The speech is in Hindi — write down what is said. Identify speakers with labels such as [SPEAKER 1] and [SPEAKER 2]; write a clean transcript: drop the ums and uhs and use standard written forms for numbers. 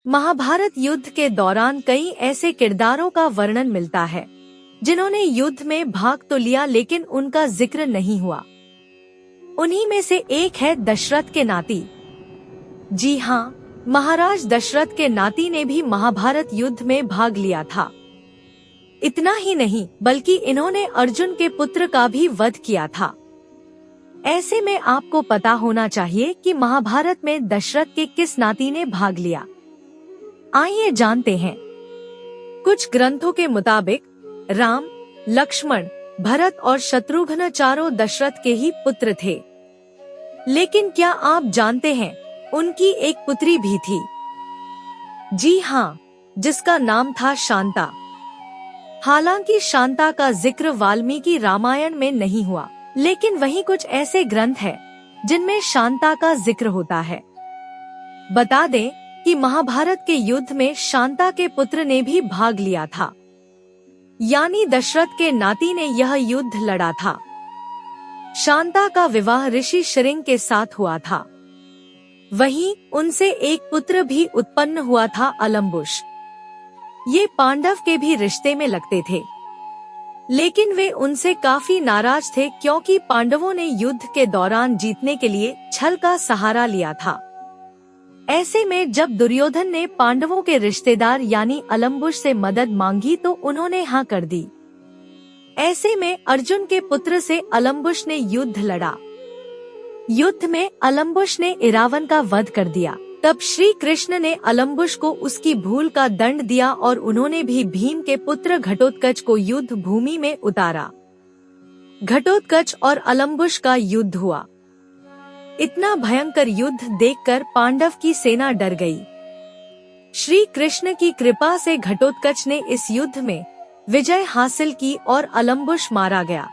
[SPEAKER 1] महाभारत युद्ध के दौरान कई ऐसे किरदारों का वर्णन मिलता है जिन्होंने युद्ध में भाग तो लिया लेकिन उनका जिक्र नहीं हुआ। उन्हीं में से एक है दशरथ के नाती। जी हाँ, महाराज दशरथ के नाती ने भी महाभारत युद्ध में भाग लिया था। इतना ही नहीं बल्कि इन्होंने अर्जुन के पुत्र का भी वध किया था। ऐसे में आपको पता होना चाहिए कि महाभारत में दशरथ के किस नाती ने भाग लिया। आइए जानते हैं। कुछ ग्रंथों के मुताबिक राम, लक्ष्मण, भरत और शत्रुघ्न चारों दशरथ के ही पुत्र थे। लेकिन क्या आप जानते हैं उनकी एक पुत्री भी थी? जी हाँ, जिसका नाम था शांता। हालांकि शांता का जिक्र वाल्मीकि रामायण में नहीं हुआ, लेकिन वहीं कुछ ऐसे ग्रंथ हैं जिनमें शांता का जिक्र होता है। बता दें कि महाभारत के युद्ध में शांता के पुत्र ने भी भाग लिया था, यानी दशरथ के नाती ने यह युद्ध लड़ा था। शांता का विवाह ऋषि श्रृंग के साथ हुआ था। वहीं उनसे एक पुत्र भी उत्पन्न हुआ था, अलम्बुश। ये पांडव के भी रिश्ते में लगते थे, लेकिन वे उनसे काफी नाराज थे क्योंकि पांडवों ने युद्ध के दौरान जीतने के लिए छल का सहारा लिया था। ऐसे में जब दुर्योधन ने पांडवों के रिश्तेदार यानी अलम्बुश से मदद मांगी तो उन्होंने हाँ कर दी। ऐसे में अर्जुन के पुत्र से अलम्बुश ने युद्ध लड़ा। युद्ध में अलम्बुश ने इरावन का वध कर दिया। तब श्री कृष्ण ने अलम्बुश को उसकी भूल का दंड दिया और उन्होंने भी भीम के पुत्र घटोत्कच को युद्ध भूमि में उतारा। घटोत्कच और अलम्बुश का युद्ध हुआ। इतना भयंकर युद्ध देखकर पांडव की सेना डर गई। श्री कृष्ण की कृपा से घटोत्कच ने इस युद्ध में विजय हासिल की और अलम्बुश मारा गया।